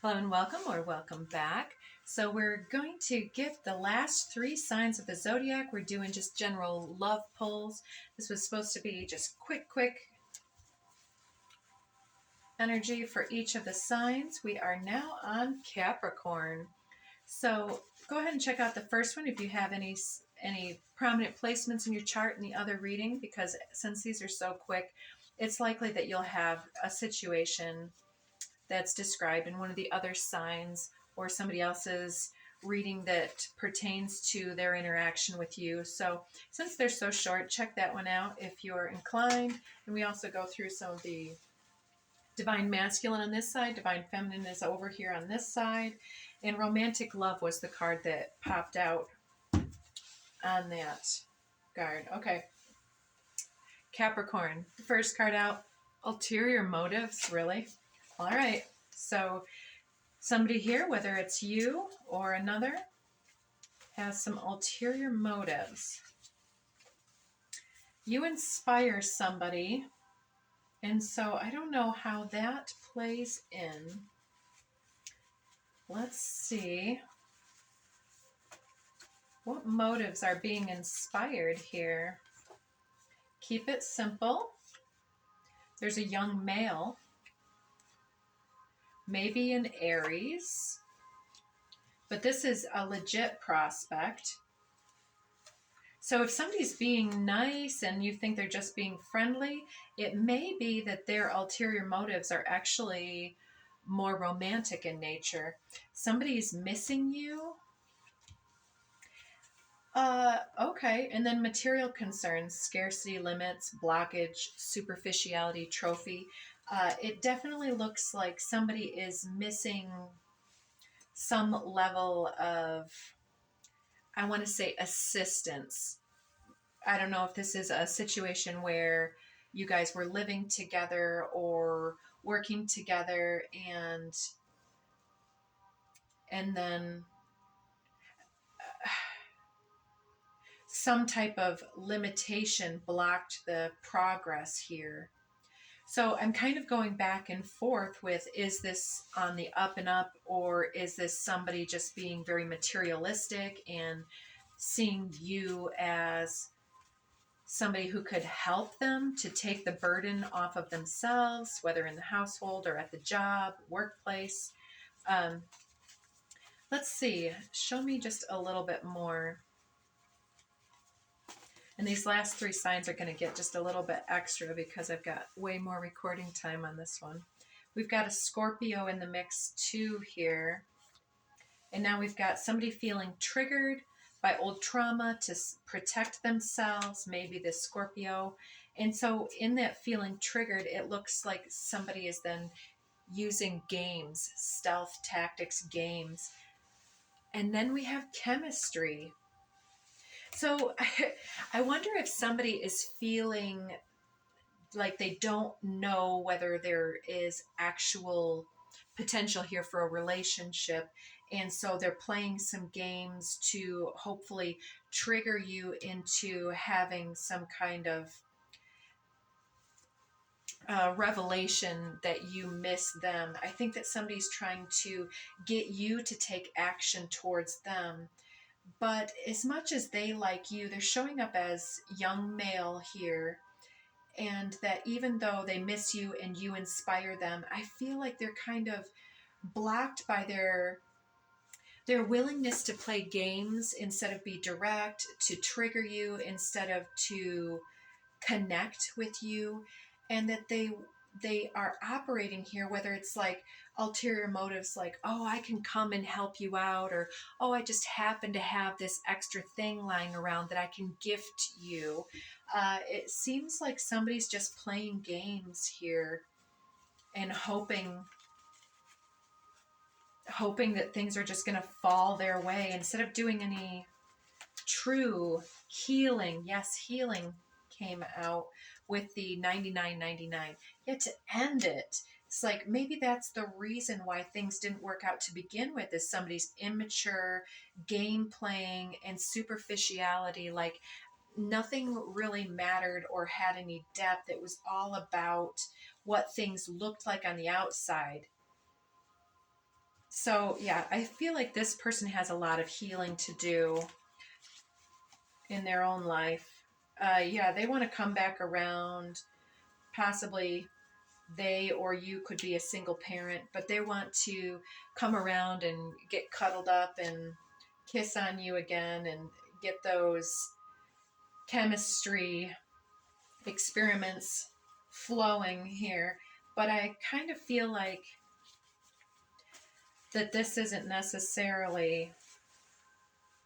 Hello and welcome, or welcome back. So we're going to get the last 3 signs of the zodiac. We're doing just general love pulls. This was supposed to be just quick energy for each of the signs. We are now on Capricorn. So go ahead and check out the first one if you have any prominent placements in your chart in the other reading, because since these are so quick, it's likely that you'll have a situation that's described in one of the other signs or somebody else's reading that pertains to their interaction with you. So since they're so short, check that one out if you're inclined. And we also go through some of the divine masculine on this side, divine feminine is over here on this side, and romantic love was the card that popped out on that card. Okay. Capricorn, the first card out, ulterior motives, really? All right, so somebody here, whether it's you or another, has some ulterior motives. You inspire somebody, and so I don't know how that plays in. Let's see. What motives are being inspired here? Keep it simple. There's a young male. Maybe an Aries, but this is a legit prospect. So if somebody's being nice and you think they're just being friendly, it may be that their ulterior motives are actually more romantic in nature. Somebody's missing you. Okay, and then material concerns, scarcity limits, blockage, superficiality, trophy. It definitely looks like somebody is missing some level of, I want to say, assistance. I don't know if this is a situation where you guys were living together or working together and then some type of limitation blocked the progress here. So I'm kind of going back and forth with, is this on the up and up, or is this somebody just being very materialistic and seeing you as somebody who could help them to take the burden off of themselves, whether in the household or at the job, workplace. Let's see. Show me just a little bit more. And these last 3 signs are going to get just a little bit extra because I've got way more recording time on this one. We've got a Scorpio in the mix too here. And now we've got somebody feeling triggered by old trauma to protect themselves, maybe this Scorpio. And so in that feeling triggered, it looks like somebody is then using games, stealth tactics games. And then we have chemistry. So I wonder if somebody is feeling like they don't know whether there is actual potential here for a relationship. And so they're playing some games to hopefully trigger you into having some kind of revelation that you miss them. I think that somebody's trying to get you to take action towards them. But as much as they like you, they're showing up as young male here. And that even though they miss you and you inspire them, I feel like they're kind of blocked by their willingness to play games instead of be direct, to trigger you instead of to connect with you. And that they are operating here, whether it's like ulterior motives like, oh, I can come and help you out, or, oh, I just happen to have this extra thing lying around that I can gift you. It seems like somebody's just playing games here and hoping that things are just going to fall their way instead of doing any true healing. Yes, healing came out with the 99.99. Yet to end it, it's like maybe that's the reason why things didn't work out to begin with, is somebody's immature game playing and superficiality. Like nothing really mattered or had any depth. It was all about what things looked like on the outside. So, yeah, I feel like this person has a lot of healing to do in their own life. Yeah, they want to come back around. Possibly they or you could be a single parent, but they want to come around and get cuddled up and kiss on you again and get those chemistry experiments flowing here. But I kind of feel like that this isn't necessarily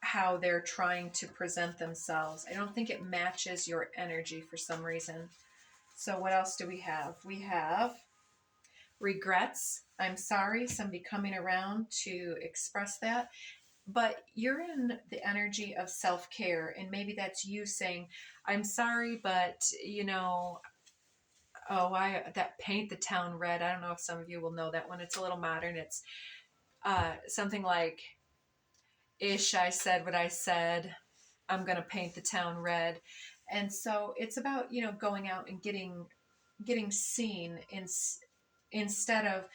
how they're trying to present themselves. I don't think it matches your energy for some reason. So what else do we have? We have regrets. I'm sorry, somebody coming around to express that. But you're in the energy of self-care, and maybe that's you saying, I'm sorry, but that paint the town red. I don't know if some of you will know that one. It's a little modern. It's something like, ish, I said what I said. I'm going to paint the town red. And so it's about, going out and getting seen instead of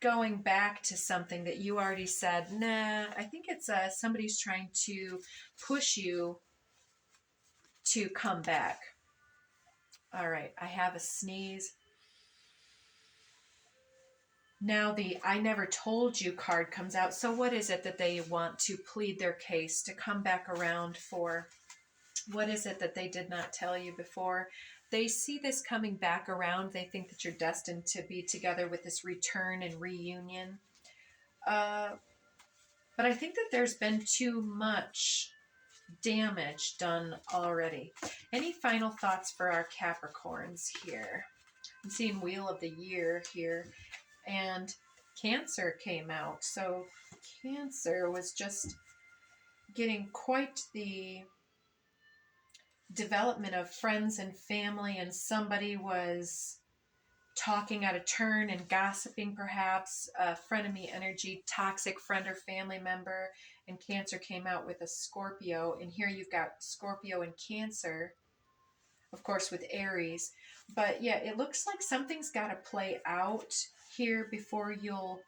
going back to something that you already said. Nah, I think it's somebody's trying to push you to come back. All right, I have a sneeze. Now the I never told you card comes out. So what is it that they want to plead their case to come back around for? What is it that they did not tell you before? They see this coming back around. They think that you're destined to be together with this return and reunion. But I think that there's been too much damage done already. Any final thoughts for our Capricorns here? I'm seeing Wheel of the Year here, and Cancer came out. So Cancer was just getting quite the development of friends and family, and somebody was talking out of turn and gossiping, perhaps frenemy energy, toxic friend or family member. And Cancer came out with a Scorpio, and here you've got Scorpio and Cancer, of course, with Aries. But yeah, it looks like something's got to play out here before you'll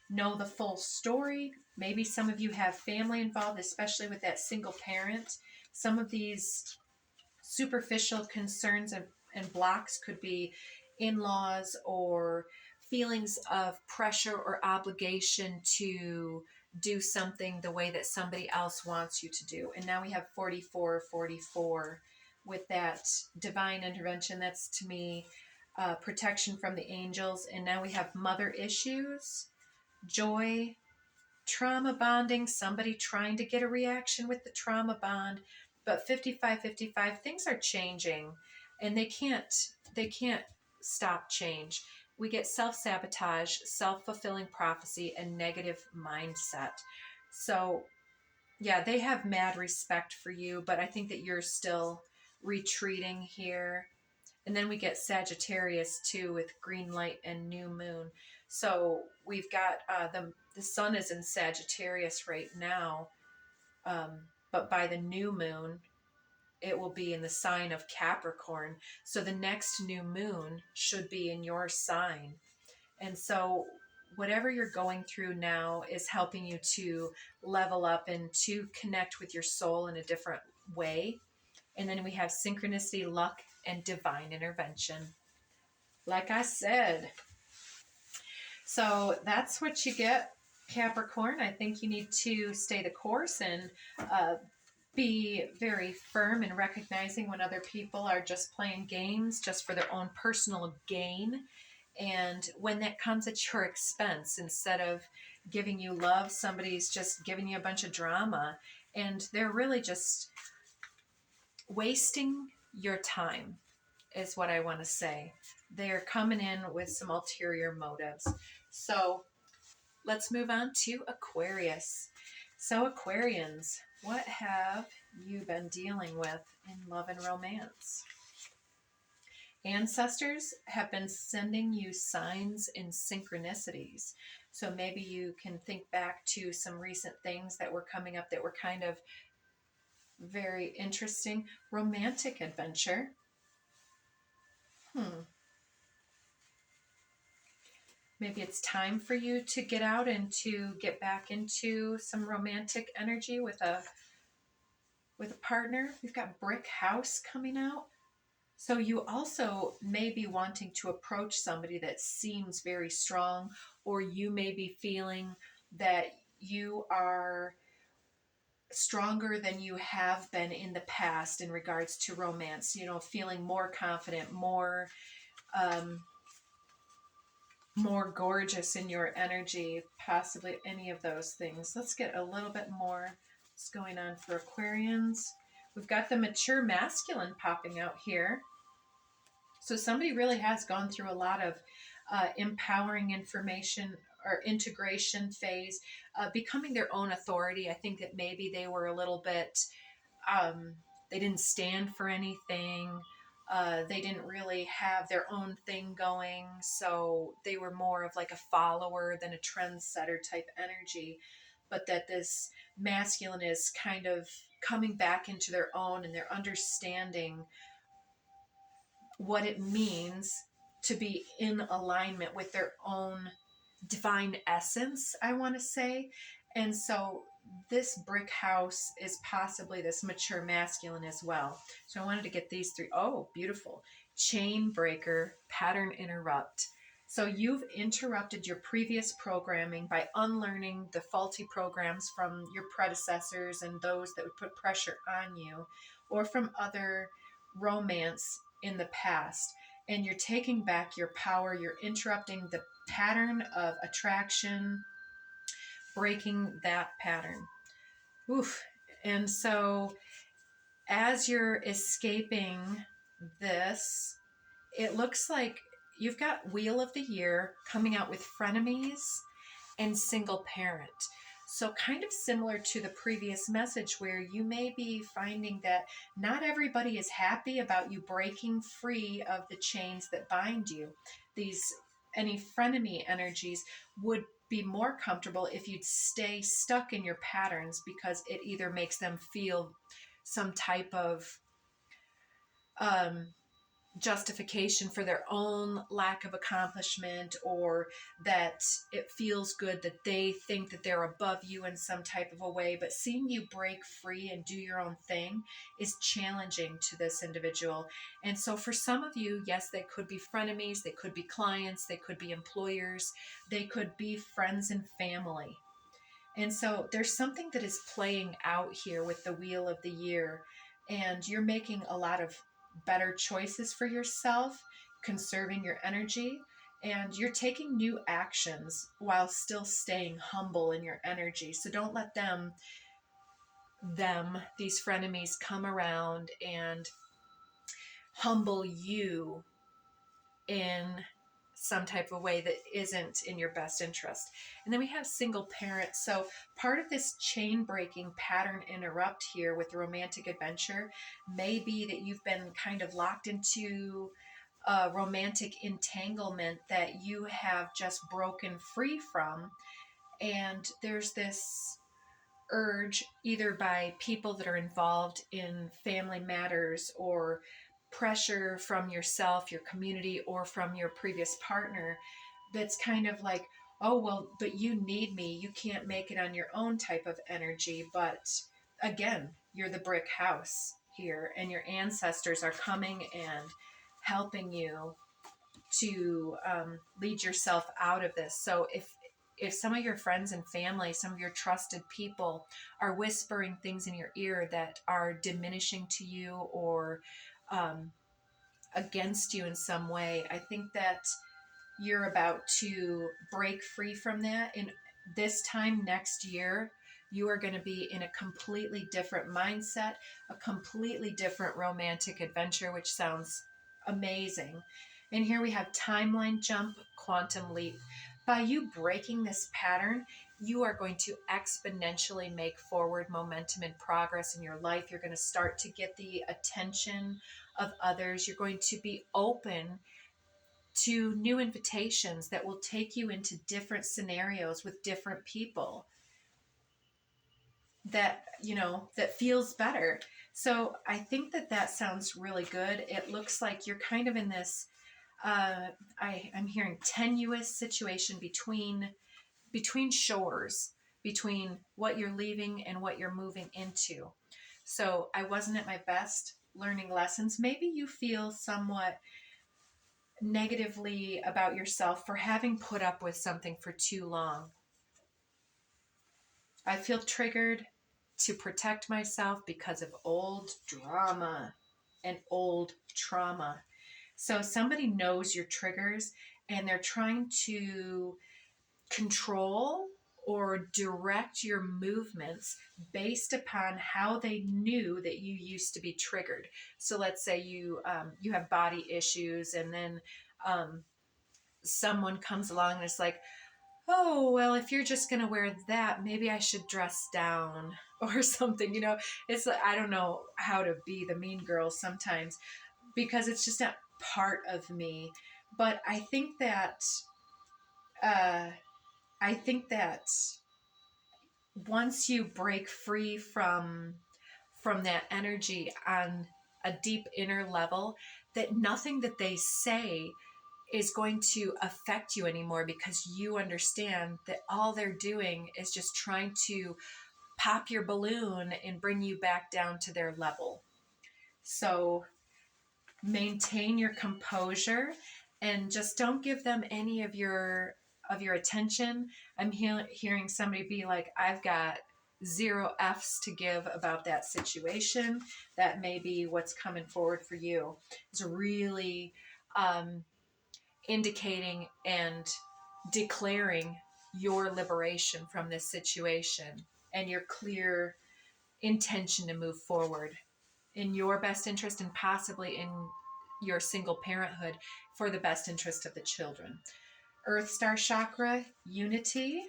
know the full story. Maybe some of you have family involved, especially with that single parent. Some of these superficial concerns and blocks could be in-laws or feelings of pressure or obligation to do something the way that somebody else wants you to do. And now we have 44 with that divine intervention. That's, to me, protection from the angels. And now we have mother issues, joy, trauma bonding, somebody trying to get a reaction with the trauma bond. But 55, things are changing, and they can't stop change. We get self-sabotage, self-fulfilling prophecy, and negative mindset. So yeah, they have mad respect for you, but I think that you're still retreating here. And then we get Sagittarius too, with green light and new moon. So we've got the sun is in Sagittarius right now, but by the new moon, it will be in the sign of Capricorn. So the next new moon should be in your sign. And so whatever you're going through now is helping you to level up and to connect with your soul in a different way. And then we have synchronicity, luck, and divine intervention. Like I said. So that's what you get, Capricorn. I think you need to stay the course and be very firm in recognizing when other people are just playing games just for their own personal gain. And when that comes at your expense, instead of giving you love, somebody's just giving you a bunch of drama. And they're really just wasting your time, is what I want to say. They're coming in with some ulterior motives. So let's move on to Aquarius. So Aquarians, what have you been dealing with in love and romance? Ancestors have been sending you signs and synchronicities. So maybe you can think back to some recent things that were coming up that were kind of very interesting. Romantic adventure. Maybe it's time for you to get out and to get back into some romantic energy with a partner. We've got brick house coming out. So you also may be wanting to approach somebody that seems very strong, or you may be feeling that you are stronger than you have been in the past in regards to romance, feeling more confident, um, more gorgeous in your energy, possibly any of those things. Let's get a little bit more what's going on for Aquarians. We've got the mature masculine popping out here. So somebody really has gone through a lot of empowering information or integration phase, becoming their own authority. I think that maybe they were a little bit, um, they didn't stand for anything. They didn't really have their own thing going. So they were more of like a follower than a trendsetter type energy. But that this masculine is kind of coming back into their own, and they're understanding what it means to be in alignment with their own divine essence, I want to say. And so this brick house is possibly this mature masculine as well. So I wanted to get these three. Oh, beautiful. Chain breaker, pattern interrupt. So you've interrupted your previous programming by unlearning the faulty programs from your predecessors and those that would put pressure on you, or from other romance in the past. And you're taking back your power. You're interrupting the pattern of attraction, breaking that pattern. Oof. And so as you're escaping this, it looks like you've got Wheel of the Year coming out with frenemies and single parent. So, kind of similar to the previous message, where you may be finding that not everybody is happy about you breaking free of the chains that bind you. These any frenemy energies would be more comfortable if you'd stay stuck in your patterns, because it either makes them feel some type of um, justification for their own lack of accomplishment, or that it feels good that they think that they're above you in some type of a way. But seeing you break free and do your own thing is challenging to this individual. And so for some of you, yes, they could be frenemies, they could be clients, they could be employers, they could be friends and family. And so there's something that is playing out here with the Wheel of the Year, and you're making a lot of better choices for yourself, conserving your energy, and you're taking new actions while still staying humble in your energy. So don't let these frenemies come around and humble you in some type of way that isn't in your best interest. And then we have single parent. So part of this chain breaking pattern interrupt here with the romantic adventure may be that you've been kind of locked into a romantic entanglement that you have just broken free from. And there's this urge, either by people that are involved in family matters, or pressure from yourself, your community, or from your previous partner, that's kind of like, oh, well, but you need me. You can't make it on your own type of energy. But again, you're the brick house here, and your ancestors are coming and helping you to lead yourself out of this. So if some of your friends and family, some of your trusted people are whispering things in your ear that are diminishing to you, or um, against you in some way, I think that you're about to break free from that. And this time next year, you are going to be in a completely different mindset, a completely different romantic adventure, which sounds amazing. And here we have timeline jump, quantum leap. By you breaking this pattern, you are going to exponentially make forward momentum and progress in your life. You're going to start to get the attention of others. You're going to be open to new invitations that will take you into different scenarios with different people that, that feels better. So I think that sounds really good. It looks like you're kind of in this I'm hearing tenuous situation between shores, between what you're leaving and what you're moving into. So I wasn't at my best learning lessons. Maybe you feel somewhat negatively about yourself for having put up with something for too long. I feel triggered to protect myself because of old drama and old trauma. So somebody knows your triggers and they're trying to control or direct your movements based upon how they knew that you used to be triggered. So let's say you have body issues, and then um, someone comes along and it's like, oh well, if you're just gonna wear that, maybe I should dress down or something. It's like, I don't know how to be the mean girl sometimes because it's just not part of me. But uh, I think that once you break free from that energy on a deep inner level, that nothing that they say is going to affect you anymore, because you understand that all they're doing is just trying to pop your balloon and bring you back down to their level. So maintain your composure and just don't give them any of your attention. I'm hearing somebody be like, I've got 0 F's to give about that situation. That may be what's coming forward for you. It's really indicating and declaring your liberation from this situation and your clear intention to move forward in your best interest and possibly in your single parenthood for the best interest of the children. Earth Star Chakra, unity,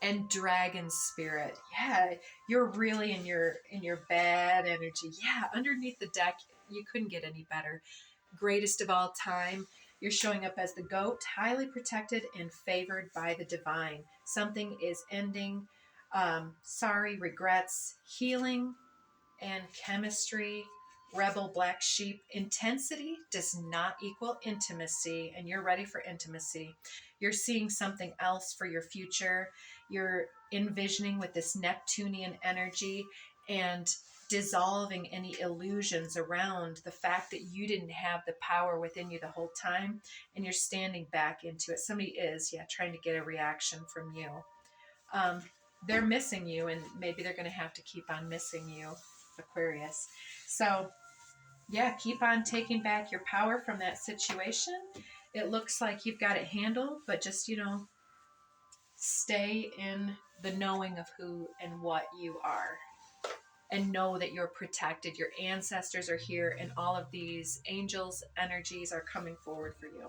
and dragon spirit. Yeah, you're really in your bad energy. Yeah, underneath the deck, you couldn't get any better. Greatest of all time. You're showing up as the goat, highly protected and favored by the divine. Something is ending. Sorry, regrets, healing, and chemistry. Rebel black sheep. Intensity does not equal intimacy, and you're ready for intimacy. You're seeing something else for your future. You're envisioning with this Neptunian energy and dissolving any illusions around the fact that you didn't have the power within you the whole time, and you're standing back into it. Somebody is, yeah, trying to get a reaction from you. Um, they're missing you, and maybe they're going to have to keep on missing you, Aquarius. So, yeah, keep on taking back your power from that situation. It looks like you've got it handled, but just, stay in the knowing of who and what you are. And know that you're protected. Your ancestors are here, and all of these angels' energies are coming forward for you.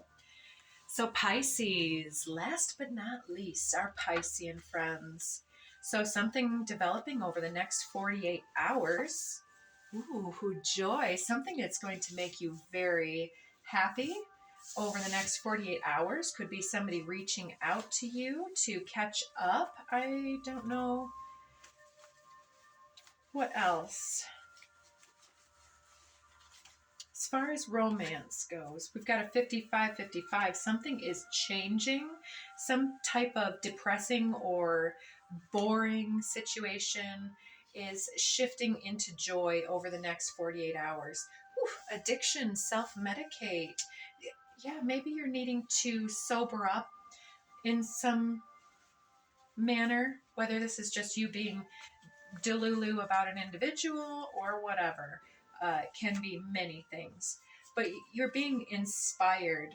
So, Pisces, last but not least, our Piscean friends. So, something developing over the next 48 hours. Ooh, joy. Something that's going to make you very happy over the next 48 hours. Could be somebody reaching out to you to catch up. I don't know. What else? As far as romance goes, we've got a 55-55. Something is changing. Some type of depressing or boring situation is shifting into joy over the next 48 hours. Addiction, self-medicate. Yeah, maybe you're needing to sober up in some manner, whether this is just you being delulu about an individual or whatever. It can be many things, but you're being inspired.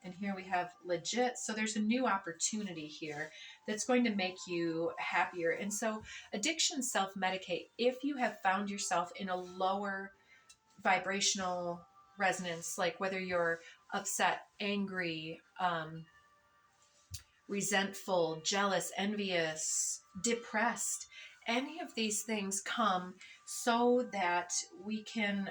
And here we have legit. So there's a new opportunity here that's going to make you happier. And so addiction, self-medicate. If you have found yourself in a lower vibrational resonance, like whether you're upset, angry, resentful, jealous, envious, depressed, any of these things come so that we can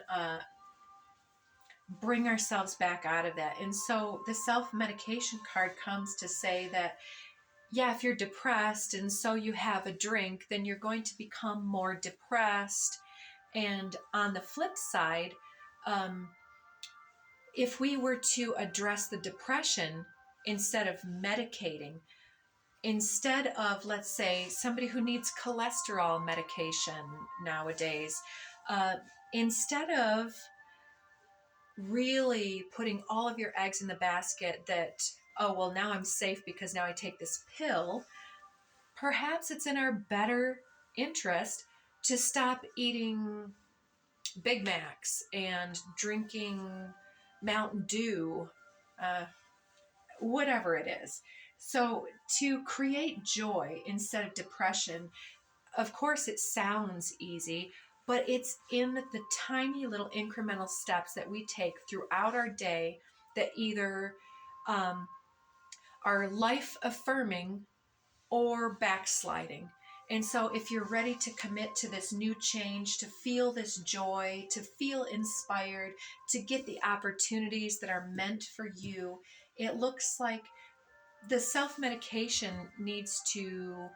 bring ourselves back out of that. And so the self-medication card comes to say that, yeah, if you're depressed and so you have a drink, then you're going to become more depressed. And on the flip side, if we were to address the depression instead of medicating, instead of, let's say, somebody who needs cholesterol medication nowadays, uh, instead of really putting all of your eggs in the basket that, oh, well, now I'm safe because now I take this pill, perhaps it's in our better interest to stop eating Big Macs and drinking Mountain Dew, uh, whatever it is. So, to create joy instead of depression, of course, it sounds easy, but it's in the tiny little incremental steps that we take throughout our day that either um, are life affirming or backsliding. And so, if you're ready to commit to this new change, to feel this joy, to feel inspired, to get the opportunities that are meant for you, it looks like the self medication needs to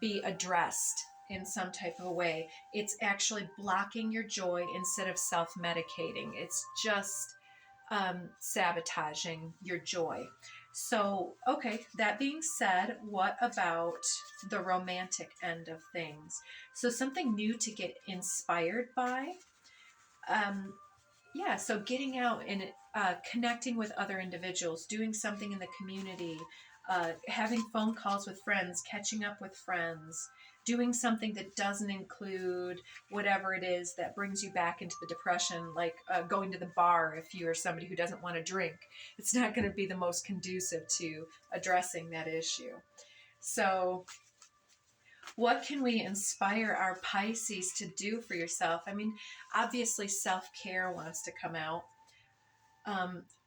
be addressed in some type of a way. It's actually blocking your joy instead of self medicating. It's just sabotaging your joy. So, okay, that being said, what about the romantic end of things? So, something new to get inspired by. Um, yeah, so getting out and connecting with other individuals, doing something in the community, having phone calls with friends, catching up with friends, doing something that doesn't include whatever it is that brings you back into the depression, like going to the bar if you are somebody who doesn't want to drink. It's not going to be the most conducive to addressing that issue. So, what can we inspire our Pisces to do for yourself? I mean, obviously, self care wants to come out.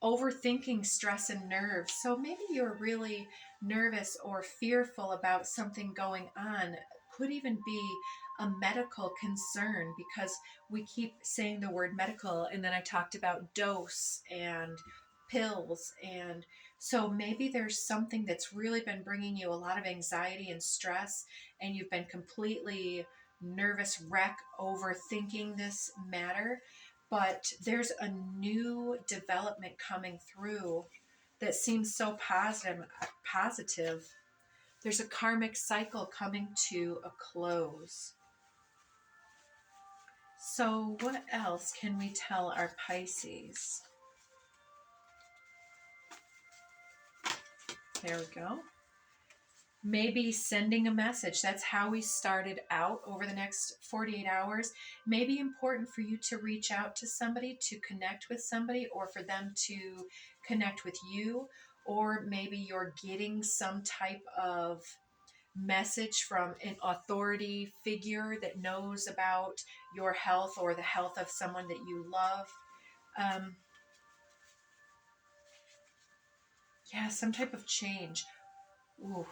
Overthinking stress and nerves. So maybe you're really nervous or fearful about something going on. Could even be a medical concern because we keep saying the word medical, and then I talked about dose and pills. And so maybe there's something that's really been bringing you a lot of anxiety and stress, and you've been completely nervous wreck overthinking this matter. But there's a new development coming through that seems so positive. There's a karmic cycle coming to a close. So what else can we tell our Pisces? There we go. Maybe sending a message. That's how we started out over the next 48 hours. Maybe important for you to reach out to somebody, to connect with somebody, or for them to connect with you. Or maybe you're getting some type of message from an authority figure that knows about your health or the health of someone that you love. Yeah, some type of change. Ooh.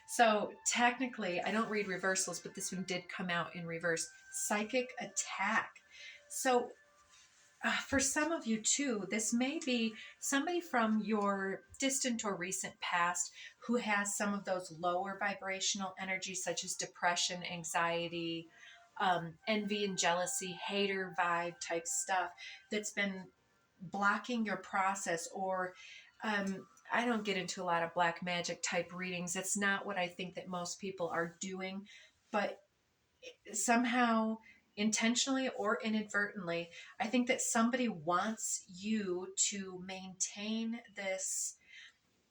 So technically, I don't read reversals, but this one did come out in reverse. Psychic attack. So for some of you too, this may be somebody from your distant or recent past who has some of those lower vibrational energies, such as depression, anxiety, envy and jealousy, hater vibe type stuff that's been blocking your process. Or I don't get into a lot of black magic type readings. That's not what I think that most people are doing. But somehow, intentionally or inadvertently, I think that somebody wants you to maintain this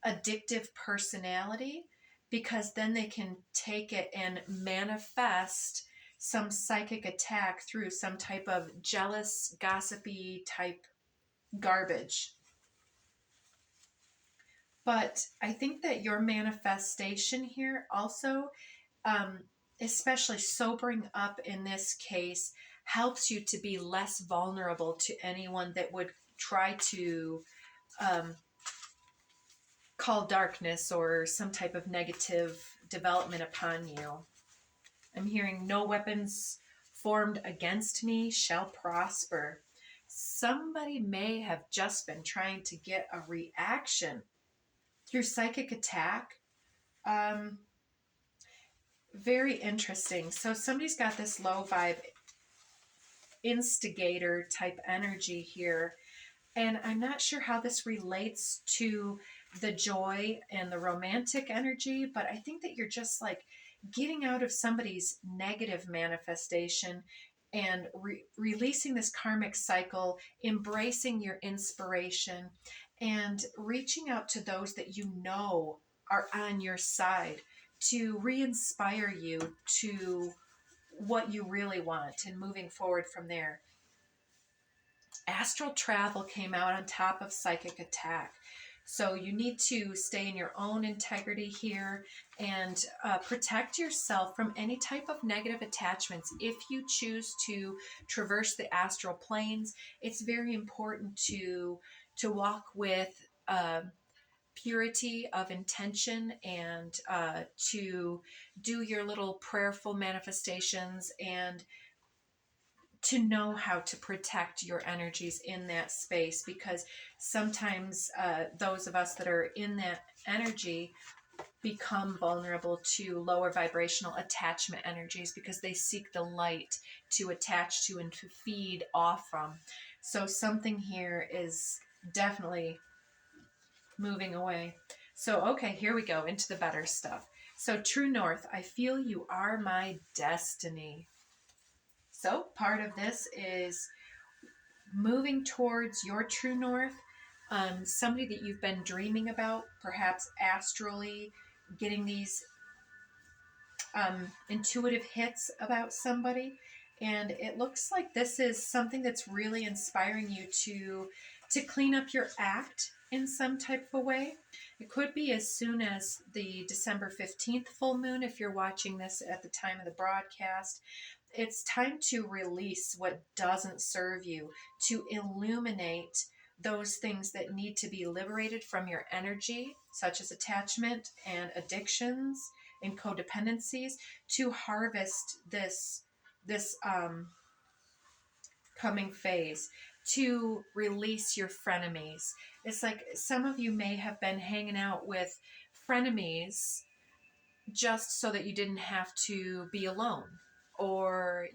addictive personality because then they can take it and manifest some psychic attack through some type of jealous, gossipy type garbage. But I think that your manifestation here also, um, especially sobering up in this case, helps you to be less vulnerable to anyone that would try to call darkness or some type of negative development upon you. I'm hearing no weapons formed against me shall prosper. Somebody may have just been trying to get a reaction through psychic attack. Very interesting. So somebody's got this low vibe instigator type energy here. And I'm not sure how this relates to the joy and the romantic energy, but I think that you're just like getting out of somebody's negative manifestation and releasing this karmic cycle, embracing your inspiration, and reaching out to those that you know are on your side to re inspire you to what you really want and moving forward from there. Astral travel came out on top of psychic attack. So you need to stay in your own integrity here and protect yourself from any type of negative attachments. If you choose to traverse the astral planes, it's very important to walk with purity of intention and to do your little prayerful manifestations and to know how to protect your energies in that space, because sometimes those of us that are in that energy become vulnerable to lower vibrational attachment energies because they seek the light to attach to and to feed off from. So something here is definitely moving away. So, okay, here we go into the better stuff. So, True North, I feel you are my destiny. So, part of this is moving towards your true north, somebody that you've been dreaming about, perhaps astrally, getting these intuitive hits about somebody. And it looks like this is something that's really inspiring you to clean up your act in some type of a way. It could be as soon as the December 15th full moon if you're watching this at the time of the broadcast. It's time to release what doesn't serve you, to illuminate those things that need to be liberated from your energy, such as attachment and addictions and codependencies, to harvest this coming phase, to release your frenemies. It's like some of you may have been hanging out with frenemies just so that you didn't have to be alone, or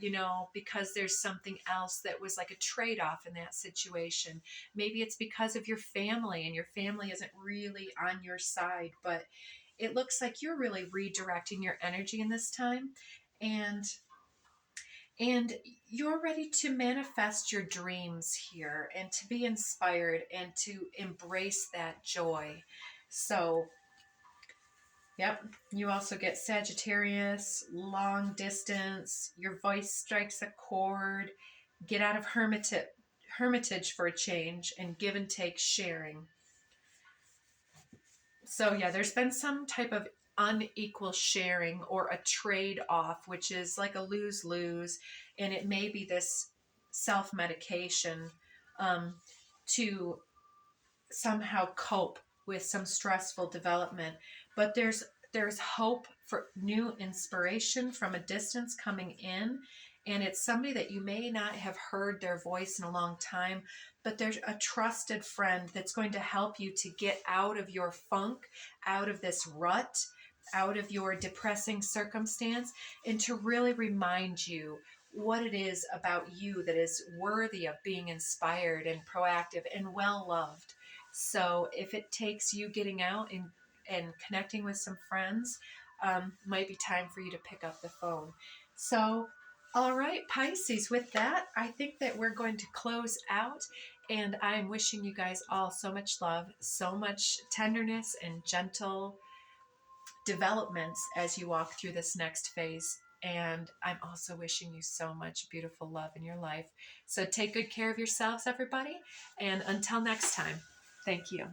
because there's something else that was like a trade-off in that situation. Maybe it's because of your family and your family isn't really on your side, but it looks like you're really redirecting your energy in this time, and you're ready to manifest your dreams here and to be inspired and to embrace that joy. So yep. You also get Sagittarius, long distance, your voice strikes a chord, get out of hermitage for a change, and give and take sharing. So yeah, there's been some type of unequal sharing or a trade-off, which is like a lose-lose, and it may be this self-medication to somehow cope with some stressful development. But there's hope for new inspiration from a distance coming in, and it's somebody that you may not have heard their voice in a long time, but there's a trusted friend that's going to help you to get out of your funk, out of this rut, out of your depressing circumstance, and to really remind you what it is about you that is worthy of being inspired and proactive and well loved. So if it takes you getting out and connecting with some friends, might be time for you to pick up the phone. So, all right, Pisces, with that, I think that we're going to close out. And I'm wishing you guys all so much love, so much tenderness and gentle developments as you walk through this next phase. And I'm also wishing you so much beautiful love in your life. So take good care of yourselves, everybody. And until next time, thank you.